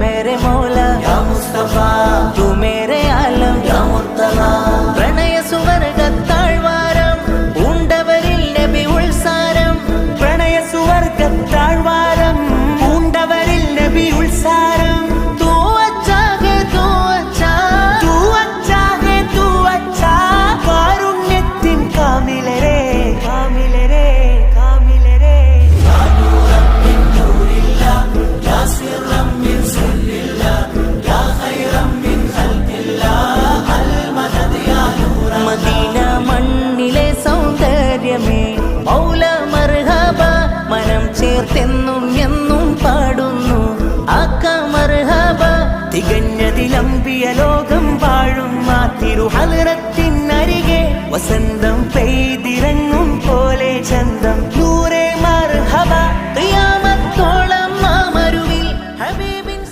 मेरे मौला या मुस्तफा तू मेरे आलम या मुर्तला प्रणय സുവർഗത്താഴ്വാരം പൂണ്ടവരിൽ നബി ഉൾസാരം പ്രണയ സുവർഗത്താഴ്വാരം പൂണ്ടവരിൽ നബി ഉൾസാരം തൂ അച്ഛാ ഹേ തൂ അച്ഛാ തൂ അച്ഛാ ഹേ തൂ അച്ഛാ കാരുണ്യത്തിൻ കാമിലരേ കാമിലരേ കാമിലരേ മദീന മണ്ണിലെ സൗന്ദര്യമേ മൗല മർഹബ മനം ചേർത്തെന്നും എന്നും പാടുന്നു ആക്ക മർഹബ തികഞ്ഞതിലമ്പിയ ലോകം വാഴും ആ തിരുഹലറത്തിനരികെ വസന്തം പെയ്തിറങ്ങും പോലെ ചന്തം